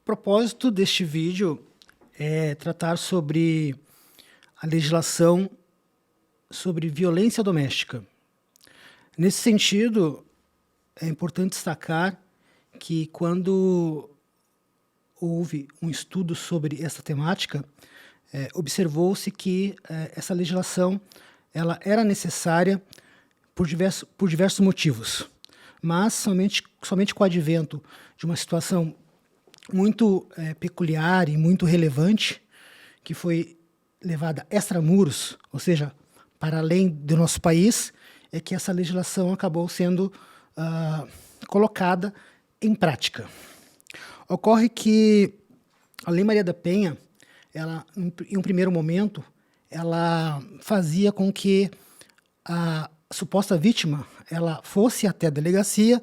propósito deste vídeo é tratar sobre a legislação sobre violência doméstica. Nesse sentido, é importante destacar que quando houve um estudo sobre essa temática, observou-se que essa legislação ela era necessária por diversos motivos, mas somente com o advento de uma situação muito peculiar e muito relevante, que foi levada extramuros, ou seja, para além do nosso país, é que essa legislação acabou sendo colocada em prática. Ocorre que a Lei Maria da Penha, ela, em um primeiro momento, ela fazia com que a suposta vítima ela fosse até a delegacia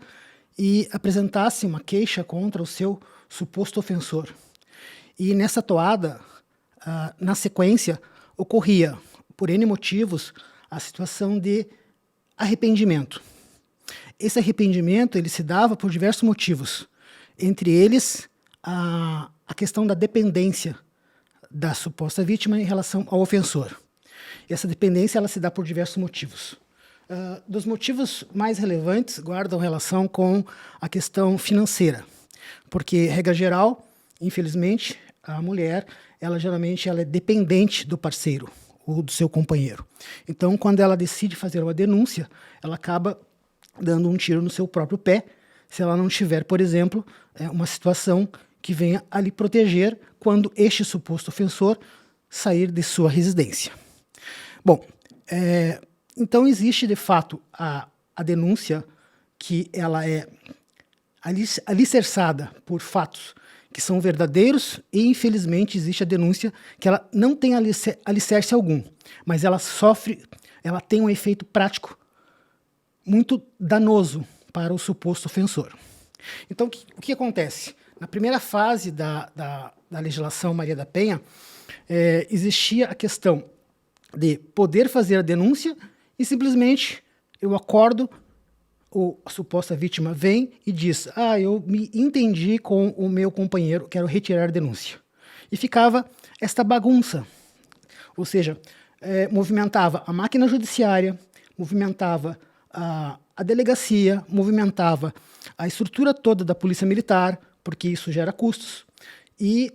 e apresentasse uma queixa contra o seu suposto ofensor. E nessa toada, na sequência, ocorria, por N motivos, a situação de arrependimento. Esse arrependimento ele se dava por diversos motivos, entre eles a questão da dependência da suposta vítima em relação ao ofensor. E essa dependência ela se dá por diversos motivos. Dos motivos mais relevantes guardam relação com a questão financeira, porque, regra geral, infelizmente, a mulher, ela geralmente ela é dependente do parceiro ou do seu companheiro. Então, quando ela decide fazer uma denúncia, ela acaba dando um tiro no seu próprio pé, se ela não tiver, por exemplo, uma situação que venha a lhe proteger quando este suposto ofensor sair de sua residência. Bom, então existe, de fato, a denúncia que ela é alicerçada por fatos que são verdadeiros e, infelizmente, existe a denúncia que ela não tem alicerce algum, mas ela tem um efeito prático muito danoso para o suposto ofensor. Então, o que acontece? Na primeira fase da legislação Maria da Penha, existia a questão de poder fazer a denúncia e simplesmente eu acordo, a suposta vítima vem e diz: eu me entendi com o meu companheiro, quero retirar a denúncia. E ficava esta bagunça, ou seja, movimentava a máquina judiciária, movimentava a delegacia, movimentava a estrutura toda da polícia militar, porque isso gera custos, e,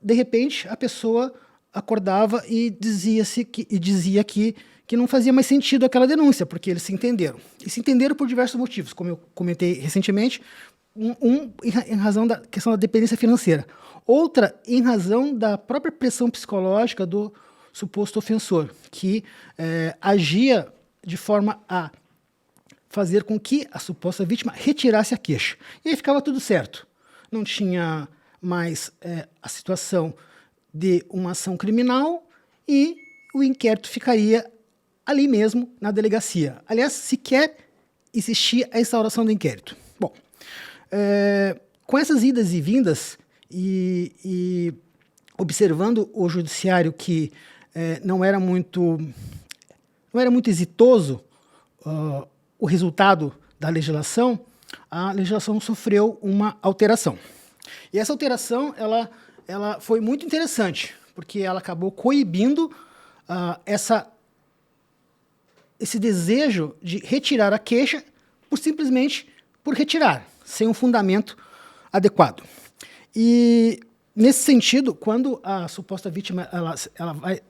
de repente, a pessoa acordava e dizia que não fazia mais sentido aquela denúncia, porque eles se entenderam. E se entenderam por diversos motivos, como eu comentei recentemente, em razão da questão da dependência financeira, outra em razão da própria pressão psicológica do suposto ofensor, que agia de forma a fazer com que a suposta vítima retirasse a queixa. E aí ficava tudo certo. Não tinha mais a situação de uma ação criminal e o inquérito ficaria ali mesmo na delegacia. Aliás, sequer existia a instauração do inquérito. Bom, com essas idas e vindas e observando o judiciário que não era muito exitoso o resultado da legislação, a legislação sofreu uma alteração. E essa alteração ela foi muito interessante, porque ela acabou coibindo esse desejo de retirar a queixa simplesmente por retirar, sem um fundamento adequado. E, nesse sentido, quando a suposta vítima ela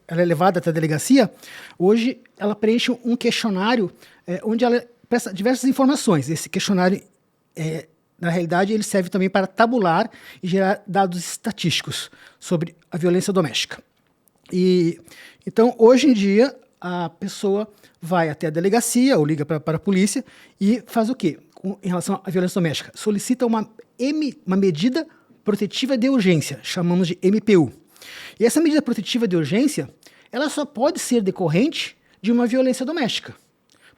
é levada até a delegacia, hoje ela preenche um questionário onde ela presta diversas informações. Esse questionário, na realidade, ele serve também para tabular e gerar dados estatísticos sobre a violência doméstica. Então, hoje em dia, a pessoa vai até a delegacia ou liga para a polícia e faz o quê? Em relação à violência doméstica, solicita uma medida protetiva de urgência, chamamos de MPU. E essa medida protetiva de urgência, ela só pode ser decorrente de uma violência doméstica.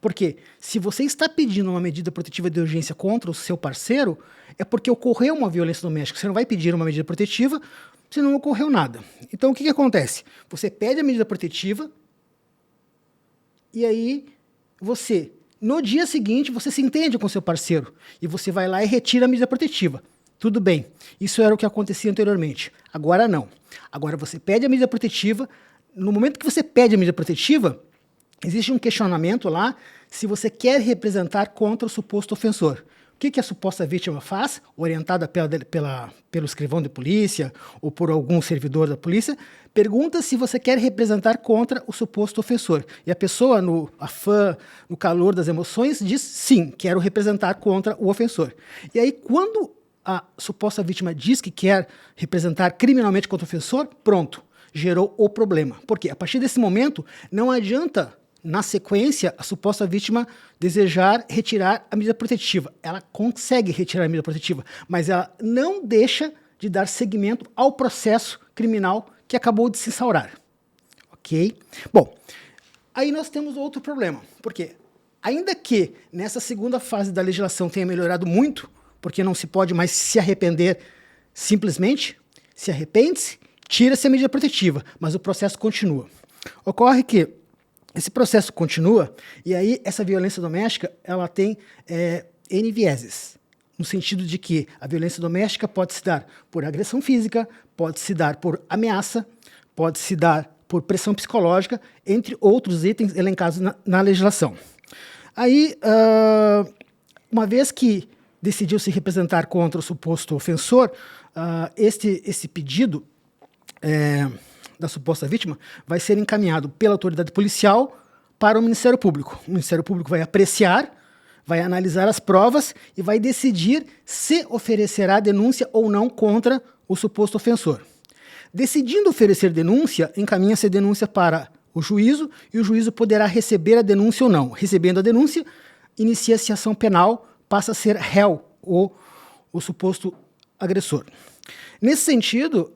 Porque se você está pedindo uma medida protetiva de urgência contra o seu parceiro, é porque ocorreu uma violência doméstica. Você não vai pedir uma medida protetiva se não ocorreu nada. Então, o que acontece? Você pede a medida protetiva e aí no dia seguinte, você se entende com seu parceiro e você vai lá e retira a medida protetiva. Tudo bem, isso era o que acontecia anteriormente. Agora não. Agora você pede a medida protetiva. No momento que você pede a medida protetiva, existe um questionamento lá se você quer representar contra o suposto ofensor. O que a suposta vítima faz, orientada pelo escrivão de polícia ou por algum servidor da polícia? Pergunta se você quer representar contra o suposto ofensor. E a pessoa, no afã, no calor das emoções, diz sim, quero representar contra o ofensor. E aí, quando a suposta vítima diz que quer representar criminalmente contra o ofensor, pronto, gerou o problema. Porque a partir desse momento, não adianta, na sequência, a suposta vítima desejar retirar a medida protetiva. Ela consegue retirar a medida protetiva, mas ela não deixa de dar seguimento ao processo criminal que acabou de se instaurar. Ok? Bom, aí nós temos outro problema. Porque, ainda que nessa segunda fase da legislação tenha melhorado muito, porque não se pode mais se arrepender simplesmente, se arrepende-se, tira-se a medida protetiva, mas o processo continua. Ocorre que esse processo continua e aí essa violência doméstica ela tem N vieses, no sentido de que a violência doméstica pode se dar por agressão física, pode se dar por ameaça, pode se dar por pressão psicológica, entre outros itens elencados na legislação. Aí, uma vez que decidiu se representar contra o suposto ofensor, esse pedido da suposta vítima vai ser encaminhado pela autoridade policial para o Ministério Público. O Ministério Público vai apreciar, vai analisar as provas e vai decidir se oferecerá denúncia ou não contra o suposto ofensor. Decidindo oferecer denúncia, encaminha-se a denúncia para o juízo e o juízo poderá receber a denúncia ou não. Recebendo a denúncia, inicia-se a ação penal, passa a ser réu o suposto agressor. Nesse sentido,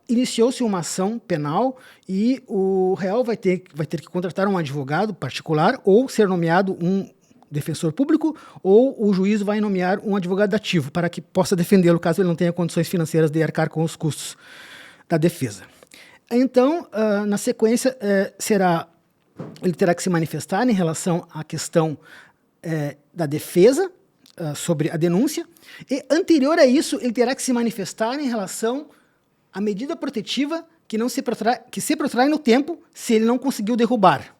iniciou-se uma ação penal e o réu vai ter que contratar um advogado particular ou ser nomeado um defensor público ou o juiz vai nomear um advogado ativo para que possa defendê-lo caso ele não tenha condições financeiras de arcar com os custos da defesa. Então, na sequência, ele terá que se manifestar em relação à questão da defesa sobre a denúncia e, anterior a isso, ele terá que se manifestar em relação à medida protetiva que se protrai no tempo se ele não conseguiu derrubar.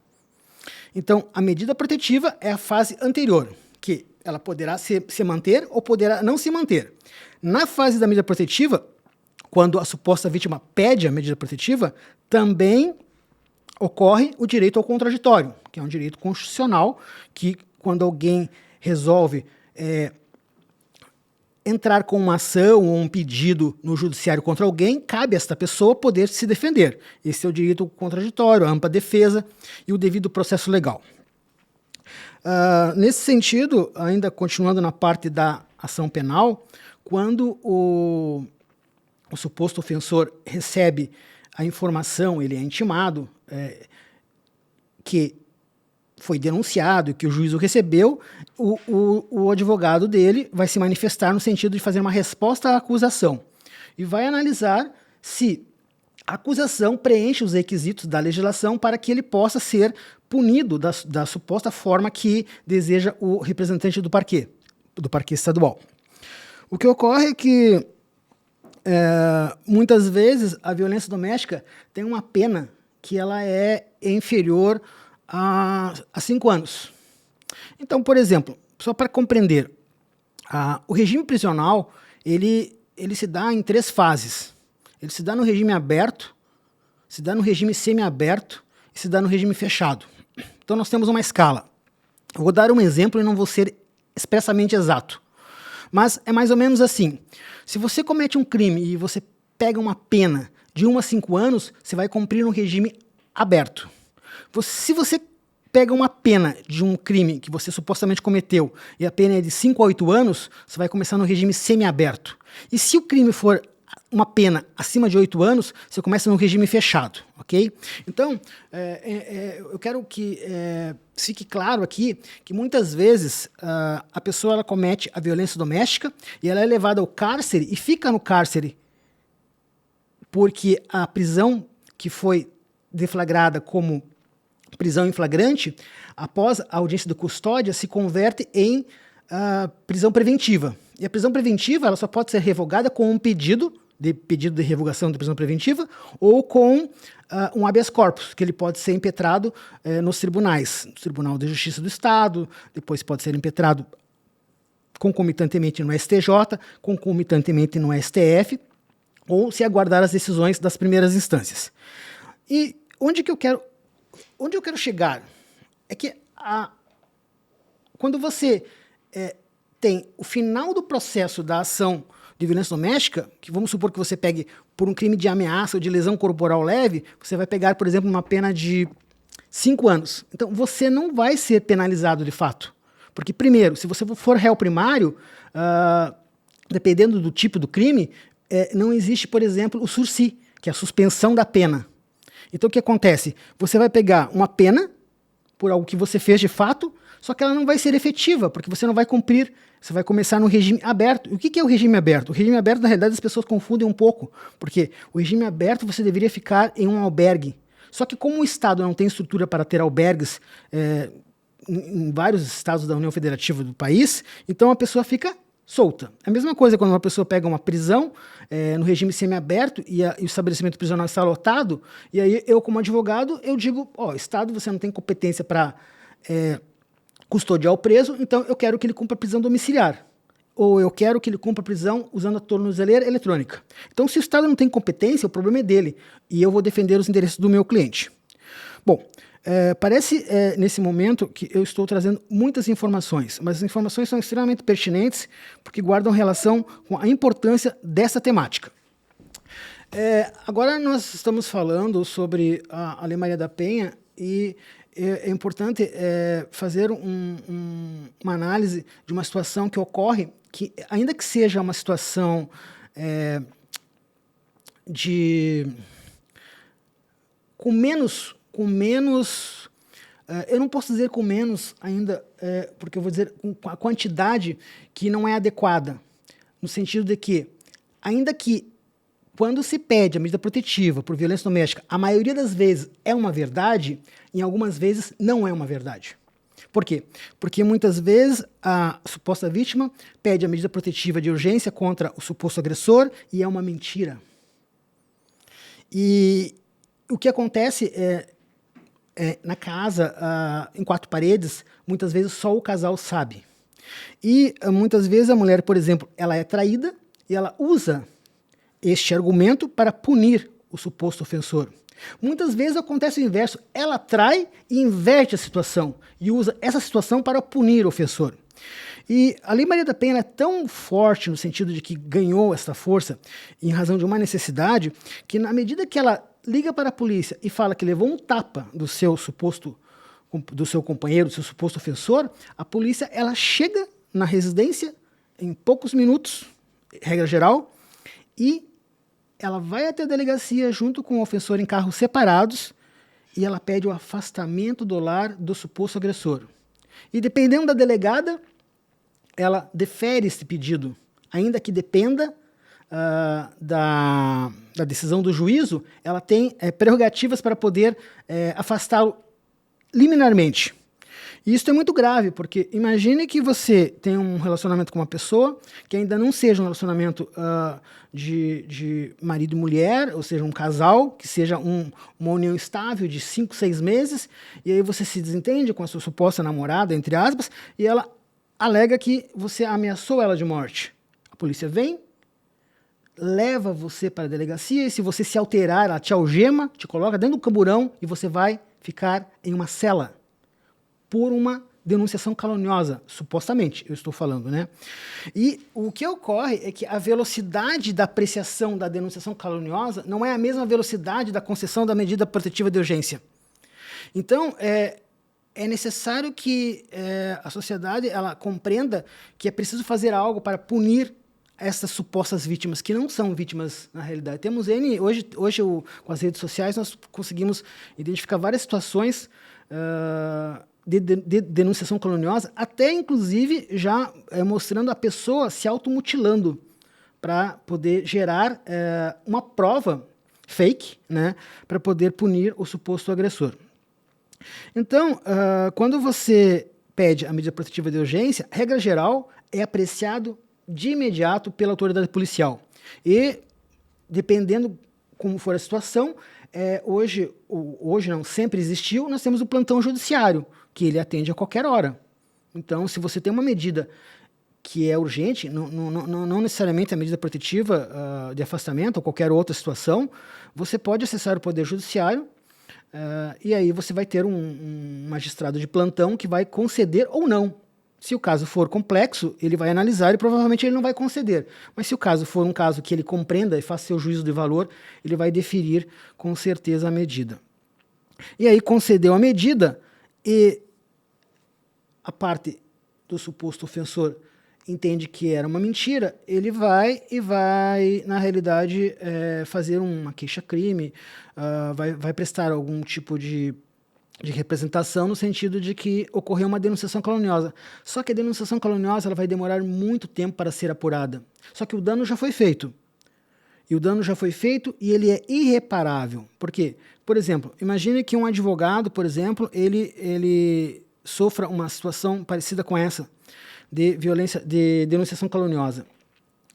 Então, a medida protetiva é a fase anterior, que ela poderá se manter ou poderá não se manter. Na fase da medida protetiva, quando a suposta vítima pede a medida protetiva, também ocorre o direito ao contraditório, que é um direito constitucional que, quando alguém resolve entrar com uma ação ou um pedido no judiciário contra alguém, cabe a esta pessoa poder se defender. Esse é o direito ao contraditório, a ampla defesa e o devido processo legal. Nesse sentido, ainda continuando na parte da ação penal, quando o suposto ofensor recebe a informação, ele é intimado que foi denunciado, que o juiz o recebeu, o advogado dele vai se manifestar no sentido de fazer uma resposta à acusação e vai analisar se a acusação preenche os requisitos da legislação para que ele possa ser punido da suposta forma que deseja o representante do parquê estadual. O que ocorre é que muitas vezes a violência doméstica tem uma pena que ela é inferior a 5 anos. Então, por exemplo, só para compreender, o regime prisional ele se dá em 3 fases. Ele se dá no regime aberto, se dá no regime semiaberto e se dá no regime fechado. Então nós temos uma escala. Eu vou dar um exemplo e não vou ser expressamente exato. Mas é mais ou menos assim. Se você comete um crime e você pega uma pena de 1 a 5 anos, você vai cumprir um regime aberto. Se você pega uma pena de um crime que você supostamente cometeu e a pena é de 5 a 8 anos, você vai começar no regime semiaberto. E se o crime for uma pena acima de 8 anos, você começa no regime fechado, ok? Então, eu quero que fique claro aqui que muitas vezes a pessoa ela comete a violência doméstica e ela é levada ao cárcere e fica no cárcere porque a prisão que foi deflagrada como prisão em flagrante, após a audiência de custódia, se converte em prisão preventiva. E a prisão preventiva ela só pode ser revogada com um pedido de revogação da prisão preventiva ou com um habeas corpus, que ele pode ser impetrado nos tribunais, no Tribunal de Justiça do Estado, depois pode ser impetrado concomitantemente no STJ, concomitantemente no STF, ou se aguardar as decisões das primeiras instâncias. E onde eu quero chegar é que quando você tem o final do processo da ação de violência doméstica, que vamos supor que você pegue por um crime de ameaça ou de lesão corporal leve, você vai pegar, por exemplo, uma pena de 5 anos. Então, você não vai ser penalizado de fato. Porque, primeiro, se você for réu primário, dependendo do tipo do crime, não existe, por exemplo, o sursi, que é a suspensão da pena. Então, o que acontece? Você vai pegar uma pena por algo que você fez de fato, só que ela não vai ser efetiva, porque você não vai cumprir, você vai começar no regime aberto. E o que é o regime aberto? O regime aberto, na realidade, as pessoas confundem um pouco, porque o regime aberto você deveria ficar em um albergue. Só que como o Estado não tem estrutura para ter albergues em vários estados da União Federativa do país, então a pessoa fica solta. A mesma coisa quando uma pessoa pega uma prisão no regime semiaberto e o estabelecimento prisional está lotado, e aí eu, como advogado, eu digo, Estado, você não tem competência para custodiar o preso, então eu quero que ele cumpra prisão domiciliar. Ou eu quero que ele cumpra prisão usando a tornozeleira eletrônica. Então, se o Estado não tem competência, o problema é dele, e eu vou defender os interesses do meu cliente. Bom, parece nesse momento que eu estou trazendo muitas informações, mas as informações são extremamente pertinentes porque guardam relação com a importância dessa temática. Agora nós estamos falando sobre a Lei Maria da Penha e é importante fazer uma análise de uma situação que ocorre, que ainda que seja uma situação com menos, eu não posso dizer com menos ainda, porque eu vou dizer com a quantidade que não é adequada, no sentido de que, ainda que quando se pede a medida protetiva por violência doméstica, a maioria das vezes é uma verdade, em algumas vezes não é uma verdade. Por quê? Porque muitas vezes a suposta vítima pede a medida protetiva de urgência contra o suposto agressor e é uma mentira. E o que acontece na casa, em 4 paredes, muitas vezes só o casal sabe. E muitas vezes a mulher, por exemplo, ela é traída e ela usa este argumento para punir o suposto ofensor. Muitas vezes acontece o inverso, ela trai e inverte a situação e usa essa situação para punir o ofensor. E a Lei Maria da Penha é tão forte no sentido de que ganhou essa força em razão de uma necessidade que, na medida que ela liga para a polícia e fala que levou um tapa do seu companheiro, do seu suposto ofensor, a polícia ela chega na residência em poucos minutos, regra geral, e ela vai até a delegacia junto com o ofensor em carros separados e ela pede o afastamento do lar do suposto agressor. E dependendo da delegada, ela defere esse pedido, ainda que dependa da decisão do juízo, ela tem prerrogativas para poder afastá-lo liminarmente. E isso é muito grave, porque imagine que você tem um relacionamento com uma pessoa que ainda não seja um relacionamento de marido e mulher, ou seja, um casal, que seja uma união estável de 5, 6 meses, e aí você se desentende com a sua suposta namorada, entre aspas, e ela alega que você ameaçou ela de morte. A polícia vem, leva você para a delegacia, e se você se alterar, ela te algema, te coloca dentro do camburão, e você vai ficar em uma cela por uma denunciação caluniosa, supostamente, eu estou falando, né? E o que ocorre é que a velocidade da apreciação da denunciação caluniosa não é a mesma velocidade da concessão da medida protetiva de urgência. Então, é necessário que a sociedade ela compreenda que é preciso fazer algo para punir essas supostas vítimas, que não são vítimas na realidade. Temos hoje com as redes sociais, nós conseguimos identificar várias situações de denunciação caluniosa, até inclusive já mostrando a pessoa se automutilando para poder gerar uma prova fake, né, para poder punir o suposto agressor. Então, quando você pede a medida protetiva de urgência, regra geral, é apreciado de imediato pela autoridade policial. E, dependendo como for a situação, hoje não, sempre existiu, nós temos o plantão judiciário, que ele atende a qualquer hora. Então, se você tem uma medida que é urgente, não necessariamente a medida protetiva de afastamento ou qualquer outra situação, você pode acessar o Poder Judiciário e aí você vai ter um magistrado de plantão que vai conceder ou não. Se o caso for complexo, ele vai analisar e provavelmente ele não vai conceder. Mas se o caso for um caso que ele compreenda e faça seu juízo de valor, ele vai deferir com certeza a medida. E aí concedeu a medida e a parte do suposto ofensor entende que era uma mentira, ele vai, na realidade, fazer uma queixa-crime, vai prestar algum tipo de representação no sentido de que ocorreu uma denunciação caluniosa. Só que a denunciação caluniosa ela vai demorar muito tempo para ser apurada. Só que o dano já foi feito. E o dano já foi feito e ele é irreparável. Por quê? Por exemplo, imagine que um advogado, por exemplo, ele sofra uma situação parecida com essa, de violência, de denunciação caluniosa.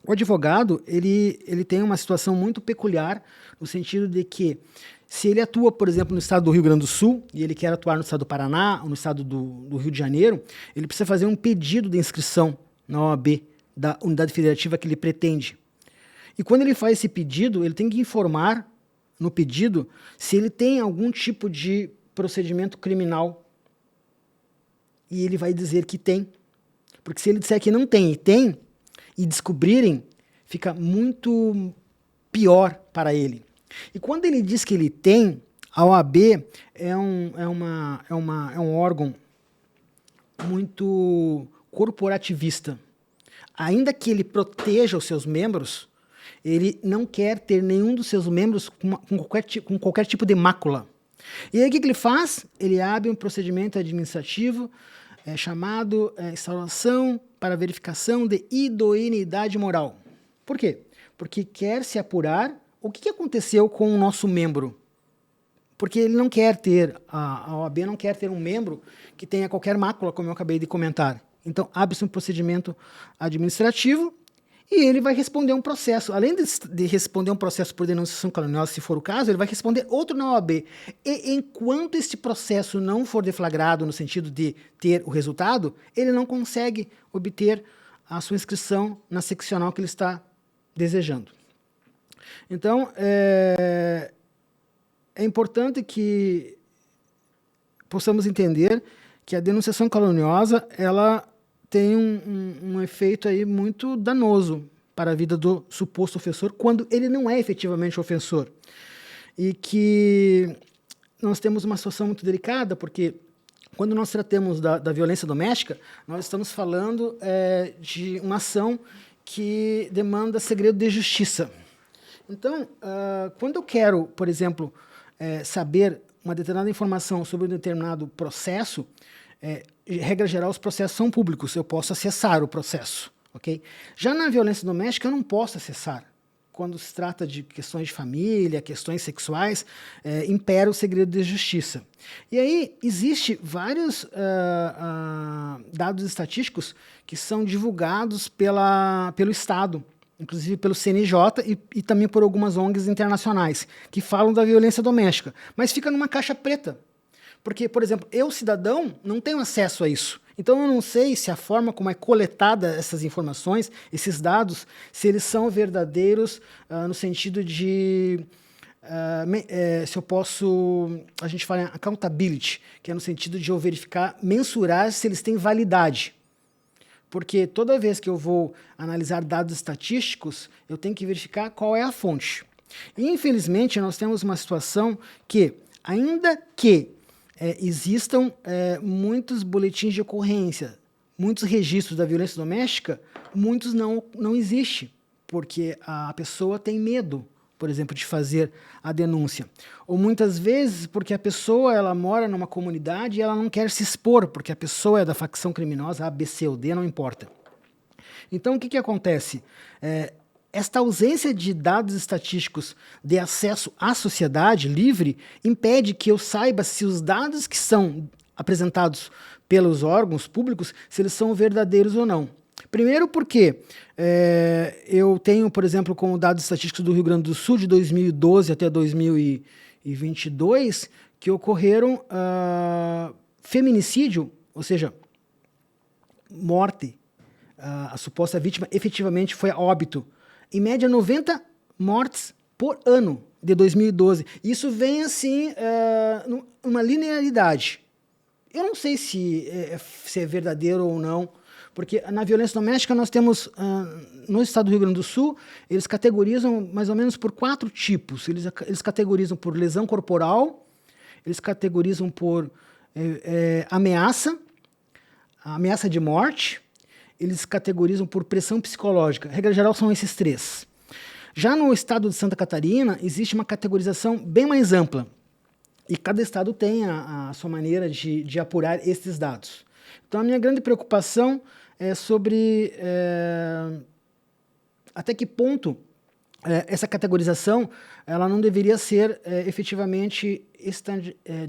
O advogado, ele tem uma situação muito peculiar, no sentido de que, se ele atua, por exemplo, no estado do Rio Grande do Sul, e ele quer atuar no estado do Paraná, ou no estado do Rio de Janeiro, ele precisa fazer um pedido de inscrição na OAB, da unidade federativa que ele pretende. E quando ele faz esse pedido, ele tem que informar no pedido se ele tem algum tipo de procedimento criminal. E ele vai dizer que tem. Porque se ele disser que não tem e tem, e descobrirem, fica muito pior para ele. E quando ele diz que ele tem, a OAB é um órgão muito corporativista. Ainda que ele proteja os seus membros, ele não quer ter nenhum dos seus membros com qualquer tipo de mácula. E aí o que ele faz? Ele abre um procedimento administrativo chamado instauração para verificação de idoneidade moral. Por quê? Porque quer se apurar o que aconteceu com o nosso membro. Porque ele não quer ter, a OAB não quer ter um membro que tenha qualquer mácula, como eu acabei de comentar. Então, abre-se um procedimento administrativo e ele vai responder um processo. Além de responder um processo por denunciação caluniosa, se for o caso, ele vai responder outro na OAB. E enquanto este processo não for deflagrado no sentido de ter o resultado, ele não consegue obter a sua inscrição na seccional que ele está desejando. Então, é importante que possamos entender que a denunciação caluniosa ela tem um efeito aí muito danoso para a vida do suposto ofensor, quando ele não é efetivamente ofensor. E que nós temos uma situação muito delicada, porque quando nós tratamos da violência doméstica, nós estamos falando de uma ação que demanda segredo de justiça. Então, quando eu quero, por exemplo, saber uma determinada informação sobre um determinado processo, regra geral, os processos são públicos, eu posso acessar o processo. Okay? Já na violência doméstica, eu não posso acessar. Quando se trata de questões de família, questões sexuais, impera o segredo de justiça. E aí, existe vários dados estatísticos que são divulgados pelo Estado, inclusive pelo CNJ e também por algumas ONGs internacionais, que falam da violência doméstica, mas fica numa caixa preta. Porque, por exemplo, eu, cidadão, não tenho acesso a isso. Então, eu não sei se a forma como é coletada essas informações, esses dados, se eles são verdadeiros no sentido de... se eu posso... A gente fala em accountability, que é no sentido de eu verificar, mensurar se eles têm validade. Porque toda vez que eu vou analisar dados estatísticos, eu tenho que verificar qual é a fonte. E, infelizmente, nós temos uma situação que, ainda que existam muitos boletins de ocorrência, muitos registros da violência doméstica, muitos não existem, porque a pessoa tem medo, por exemplo, de fazer a denúncia. Ou muitas vezes porque a pessoa ela mora numa comunidade e ela não quer se expor, porque a pessoa é da facção criminosa A, B, C ou D, não importa. Então, o que acontece? Esta ausência de dados estatísticos de acesso à sociedade livre impede que eu saiba se os dados que são apresentados pelos órgãos públicos, se eles são verdadeiros ou não. Primeiro porque eu tenho, por exemplo, como dados estatísticos do Rio Grande do Sul, de 2012 até 2022, que ocorreram feminicídio, ou seja, morte. A suposta vítima efetivamente foi a óbito. Em média, 90 mortes por ano de 2012. Isso vem, assim, numa linearidade. Eu não sei se é verdadeiro ou não, porque na violência doméstica nós temos, no estado do Rio Grande do Sul, eles categorizam mais ou menos por 4 tipos. Eles categorizam por lesão corporal, eles categorizam por ameaça de morte, eles categorizam por pressão psicológica. Regra geral são esses 3. Já no estado de Santa Catarina, existe uma categorização bem mais ampla. E cada estado tem a sua maneira de apurar esses dados. Então, a minha grande preocupação é sobre até que ponto essa categorização ela não deveria ser efetivamente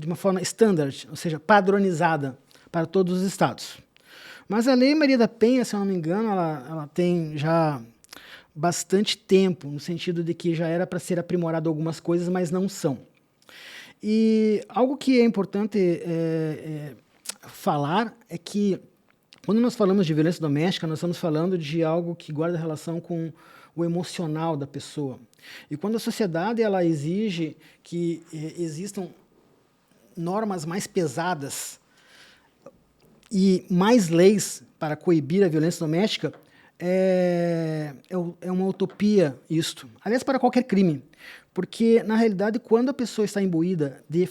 de uma forma standard, ou seja, padronizada para todos os estados. Mas a Lei Maria da Penha, se eu não me engano, ela tem já bastante tempo, no sentido de que já era para ser aprimorado algumas coisas, mas não são. E algo que é importante falar é que, quando nós falamos de violência doméstica, nós estamos falando de algo que guarda relação com o emocional da pessoa. E quando a sociedade ela exige que existam normas mais pesadas e mais leis para coibir a violência doméstica, é uma utopia isto. Aliás, para qualquer crime. Porque, na realidade, quando a pessoa está imbuída de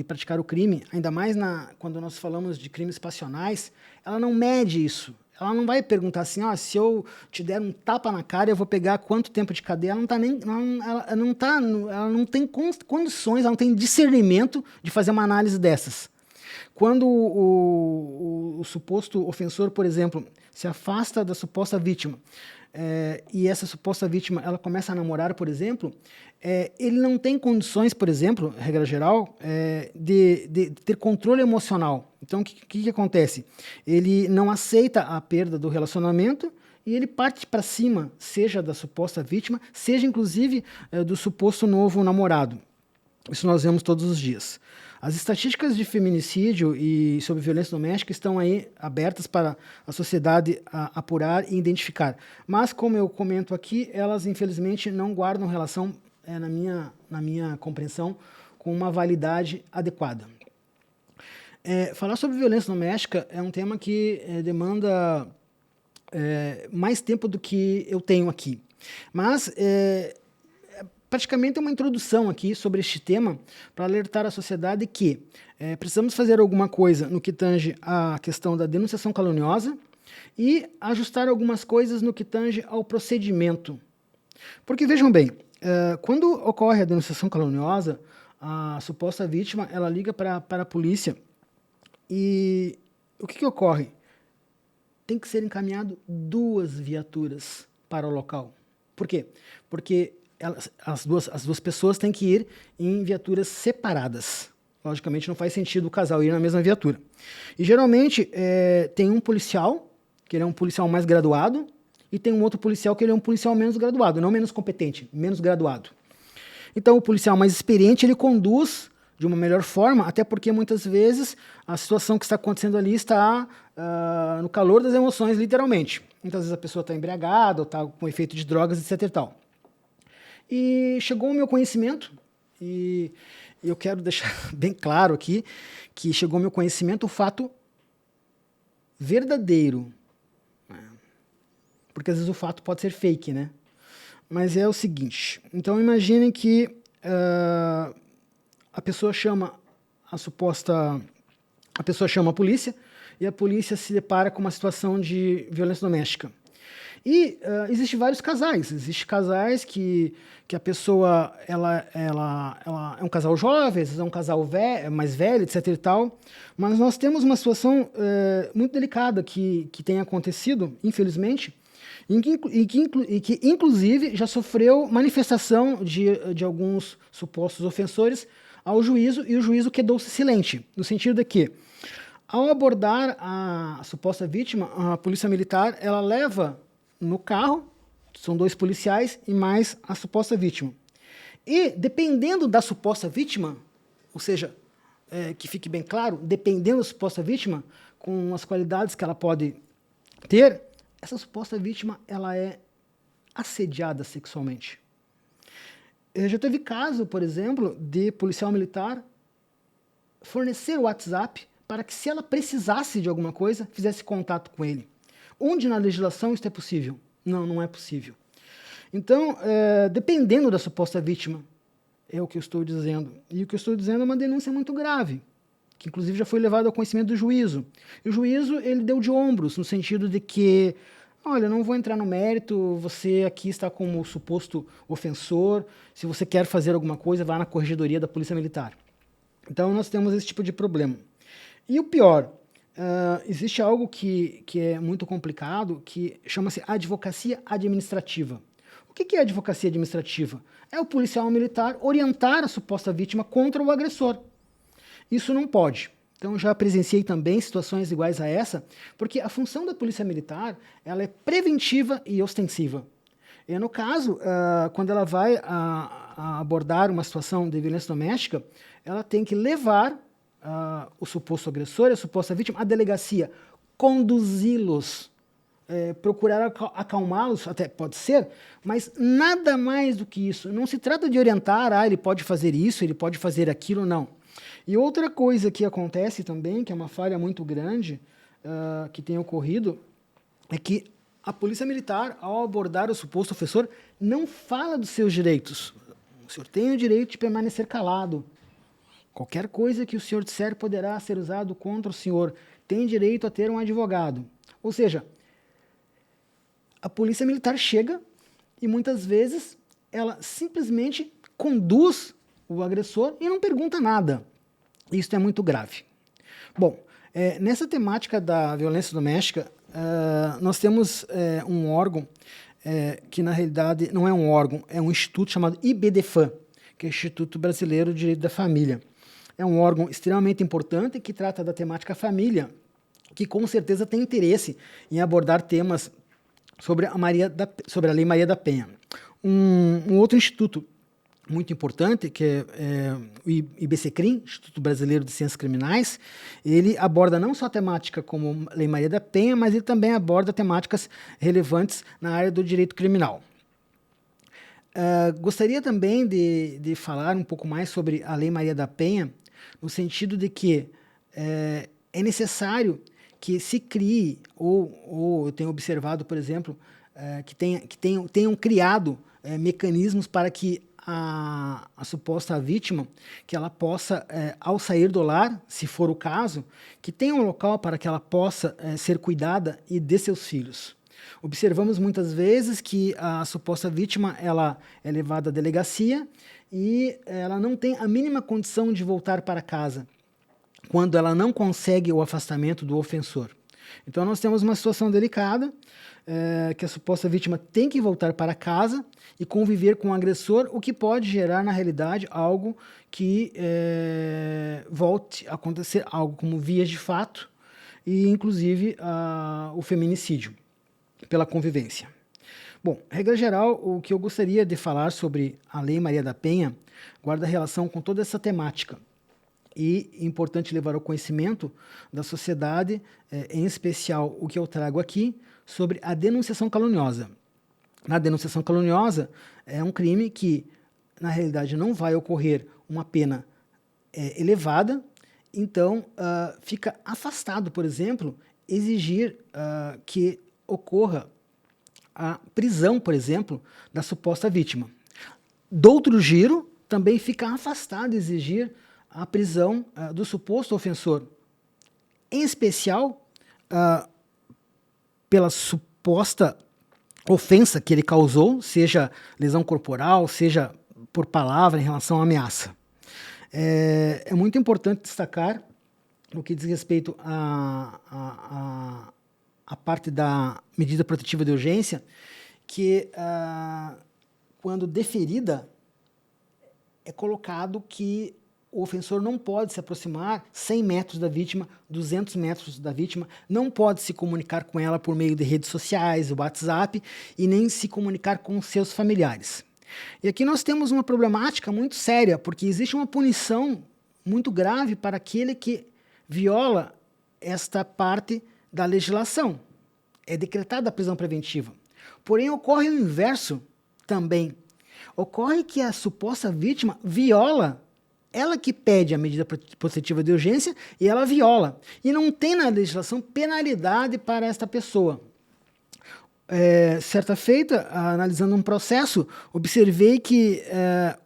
praticar o crime, ainda mais quando nós falamos de crimes passionais, ela não mede isso. Ela não vai perguntar assim, se eu te der um tapa na cara, eu vou pegar quanto tempo de cadeia. Ela não tem condições, ela não tem discernimento de fazer uma análise dessas. Quando o suposto ofensor, por exemplo, se afasta da suposta vítima, e essa suposta vítima ela começa a namorar, por exemplo, ele não tem condições, por exemplo, regra geral, de ter controle emocional. Então, o que acontece? Ele não aceita a perda do relacionamento e ele parte para cima, seja da suposta vítima, seja inclusive do suposto novo namorado. Isso nós vemos todos os dias. As estatísticas de feminicídio e sobre violência doméstica estão aí abertas para a sociedade apurar e identificar. Mas, como eu comento aqui, elas infelizmente não guardam relação, na minha compreensão, com uma validade adequada. Falar sobre violência doméstica é um tema que demanda mais tempo do que eu tenho aqui. Mas praticamente uma introdução aqui sobre este tema para alertar a sociedade que precisamos fazer alguma coisa no que tange à questão da denunciação caluniosa e ajustar algumas coisas no que tange ao procedimento. Porque, vejam bem, quando ocorre a denunciação caluniosa, a suposta vítima ela liga para a polícia e o que ocorre? Tem que ser encaminhado 2 viaturas para o local. Por quê? Porque as duas pessoas têm que ir em viaturas separadas. Logicamente, não faz sentido o casal ir na mesma viatura. E, geralmente, tem um policial, que ele é um policial mais graduado, e tem um outro policial que ele é um policial menos graduado, não menos competente, menos graduado. Então, o policial mais experiente, ele conduz de uma melhor forma, até porque, muitas vezes, a situação que está acontecendo ali está no calor das emoções, literalmente. Muitas vezes a pessoa está embriagada, ou está com efeito de drogas, etc. e tal. E chegou ao meu conhecimento, e eu quero deixar bem claro aqui, que chegou ao meu conhecimento o fato verdadeiro. Porque às vezes o fato pode ser fake, né? Mas é o seguinte, então imaginem que a pessoa chama a polícia, e a polícia se depara com uma situação de violência doméstica. E existem vários casais. Existem casais que a pessoa ela é um casal jovem, às vezes é um casal mais velho, etc. e tal. Mas nós temos uma situação muito delicada que tem acontecido, infelizmente, e que inclusive já sofreu manifestação de alguns supostos ofensores ao juízo, e o juízo quedou-se silente, no sentido de que Ao abordar a suposta vítima, a polícia militar ela leva no carro, são 2 policiais e mais a suposta vítima. E, dependendo da suposta vítima, ou seja, que fique bem claro, dependendo da suposta vítima, com as qualidades que ela pode ter, essa suposta vítima ela é assediada sexualmente. Já teve caso, por exemplo, de policial militar fornecer o WhatsApp para que, se ela precisasse de alguma coisa, fizesse contato com ele. Onde na legislação isso é possível? Não, não é possível. Então, dependendo da suposta vítima, é o que eu estou dizendo. E o que eu estou dizendo é uma denúncia muito grave, que inclusive já foi levado ao conhecimento do juízo. E o juízo ele deu de ombros, no sentido de que, olha, não vou entrar no mérito, você aqui está como suposto ofensor, se você quer fazer alguma coisa, vá na corregedoria da Polícia Militar. Então, nós temos esse tipo de problema. E o pior, existe algo que é muito complicado, que chama-se advocacia administrativa. O que é advocacia administrativa? É o policial militar orientar a suposta vítima contra o agressor. Isso não pode. Então, já presenciei também situações iguais a essa, porque a função da polícia militar ela é preventiva e ostensiva. E, no caso, quando ela vai a abordar uma situação de violência doméstica, ela tem que levar o suposto agressor e a suposta vítima à delegacia, conduzi-los, procurar acalmá-los, até pode ser, mas nada mais do que isso. Não se trata de orientar, ele pode fazer isso, ele pode fazer aquilo, não. E outra coisa que acontece também, que é uma falha muito grande que tem ocorrido, é que a polícia militar, ao abordar o suposto ofensor, não fala dos seus direitos. O senhor tem o direito de permanecer calado. Qualquer coisa que o senhor disser poderá ser usado contra o senhor. Tem direito a ter um advogado. Ou seja, a polícia militar chega e muitas vezes ela simplesmente conduz o agressor e não pergunta nada. Isso é muito grave. Bom, nessa temática da violência doméstica, nós temos um órgão que na realidade não é um órgão, é um instituto chamado IBDFAM, que é o Instituto Brasileiro de Direito da Família. É um órgão extremamente importante que trata da temática família, que com certeza tem interesse em abordar temas sobre a Lei Maria da Penha. Um outro instituto muito importante, que é o IBCCRIM, Instituto Brasileiro de Ciências Criminais, ele aborda não só a temática como a Lei Maria da Penha, mas ele também aborda temáticas relevantes na área do direito criminal. Gostaria também de falar um pouco mais sobre a Lei Maria da Penha, no sentido de que é necessário que se crie, ou eu tenho observado, por exemplo, que tenham criado mecanismos para que a suposta vítima, que ela possa, ao sair do lar, se for o caso, que tenha um local para que ela possa ser cuidada e de seus filhos. Observamos muitas vezes que a suposta vítima ela é levada à delegacia e ela não tem a mínima condição de voltar para casa, quando ela não consegue o afastamento do ofensor. Então, nós temos uma situação delicada, que a suposta vítima tem que voltar para casa e conviver com o agressor, o que pode gerar, na realidade, algo que volte a acontecer, algo como vias de fato, e inclusive o feminicídio, pela convivência. Bom, regra geral, o que eu gostaria de falar sobre a Lei Maria da Penha guarda relação com toda essa temática. E é importante levar ao conhecimento da sociedade, em especial o que eu trago aqui, sobre a denunciação caluniosa. Na denunciação caluniosa, é um crime que, na realidade, não vai ocorrer uma pena elevada, então fica afastado, por exemplo, exigir que ocorra a prisão, por exemplo, da suposta vítima. Do outro giro, também fica afastado exigir a prisão do suposto ofensor, em especial pela suposta ofensa que ele causou, seja lesão corporal, seja por palavra em relação à ameaça. É muito importante destacar, no que diz respeito à parte da medida protetiva de urgência, que quando deferida, é colocado que o ofensor não pode se aproximar 100 metros da vítima, 200 metros da vítima, não pode se comunicar com ela por meio de redes sociais, WhatsApp, e nem se comunicar com seus familiares. E aqui nós temos uma problemática muito séria, porque existe uma punição muito grave para aquele que viola esta parte da legislação. É decretada a prisão preventiva. Porém, ocorre o inverso também. Ocorre que a suposta vítima viola, ela que pede a medida protetiva de urgência e ela viola. E não tem na legislação penalidade para esta pessoa. Certa feita, analisando um processo, observei que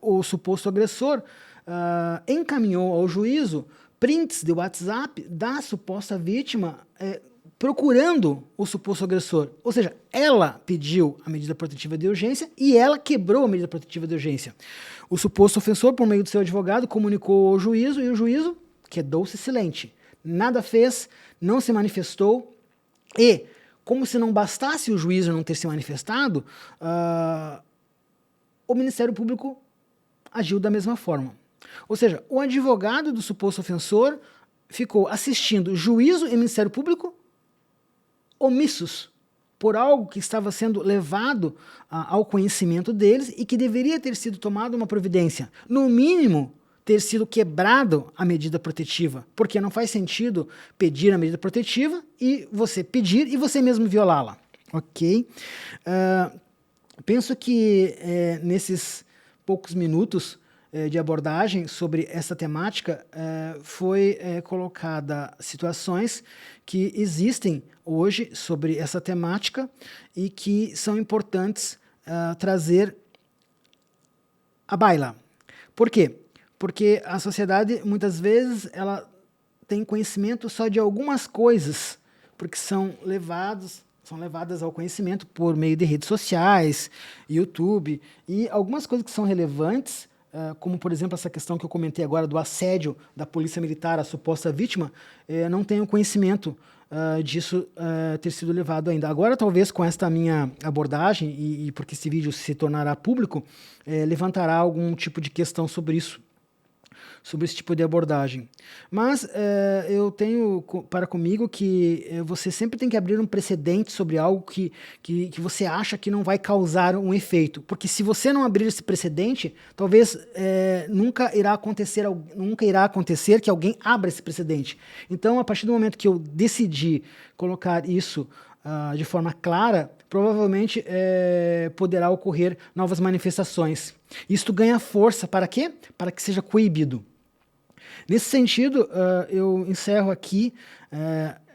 o suposto agressor encaminhou ao juízo prints de WhatsApp da suposta vítima procurando o suposto agressor. Ou seja, ela pediu a medida protetiva de urgência e ela quebrou a medida protetiva de urgência. O suposto ofensor, por meio do seu advogado, comunicou ao juízo e o juízo quedou-se silente. Nada fez, não se manifestou e, como se não bastasse o juízo não ter se manifestado, o Ministério Público agiu da mesma forma. Ou seja, o advogado do suposto ofensor ficou assistindo juízo e Ministério Público omissos por algo que estava sendo levado ao conhecimento deles e que deveria ter sido tomada uma providência. No mínimo, ter sido quebrado a medida protetiva, porque não faz sentido pedir a medida protetiva e você pedir e você mesmo violá-la, ok? Penso que nesses poucos minutos de abordagem sobre essa temática foi colocada situações que existem hoje sobre essa temática e que são importantes trazer à baila. Por quê? Porque a sociedade, muitas vezes, ela tem conhecimento só de algumas coisas, porque são levadas ao conhecimento por meio de redes sociais, YouTube, e algumas coisas que são relevantes, como, por exemplo, essa questão que eu comentei agora do assédio da polícia militar à suposta vítima, não tenho conhecimento disso ter sido levado ainda. Agora, talvez, com esta minha abordagem, e porque esse vídeo se tornará público, levantará algum tipo de questão sobre isso, sobre esse tipo de abordagem. Mas eu tenho para comigo que você sempre tem que abrir um precedente sobre algo que você acha que não vai causar um efeito. Porque se você não abrir esse precedente, talvez nunca irá acontecer que alguém abra esse precedente. Então, a partir do momento que eu decidi colocar isso de forma clara, provavelmente poderá ocorrer novas manifestações. Isto ganha força para quê? Para que seja coibido. Nesse sentido, eu encerro aqui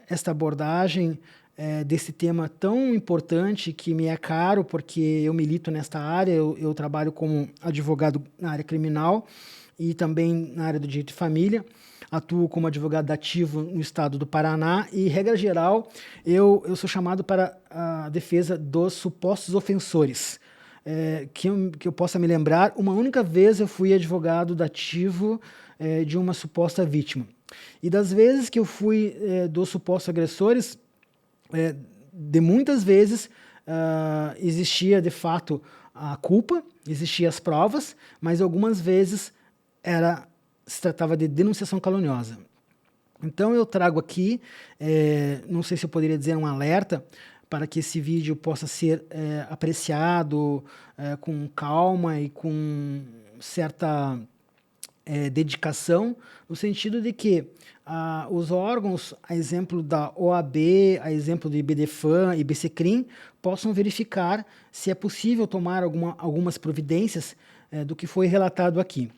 esta abordagem desse tema tão importante que me é caro, porque eu milito nesta área, eu trabalho como advogado na área criminal e também na área do direito de família. Atuo como advogado ativo no estado do Paraná e, regra geral, eu sou chamado para a defesa dos supostos ofensores. Que eu possa me lembrar, uma única vez eu fui advogado ativo de uma suposta vítima. E das vezes que eu fui dos supostos agressores, de muitas vezes existia de fato a culpa, existiam as provas, mas algumas vezes se tratava de denunciação caluniosa. Então eu trago aqui, não sei se eu poderia dizer um alerta, para que esse vídeo possa ser apreciado com calma e com certa dedicação, no sentido de que os órgãos, a exemplo da OAB, a exemplo do IBDFAM e IBCCRIM, possam verificar se é possível tomar algumas providências do que foi relatado aqui.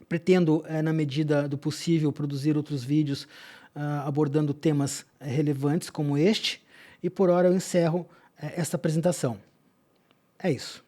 Pretendo, na medida do possível, produzir outros vídeos abordando temas relevantes como este, e por hora eu encerro esta apresentação. É isso.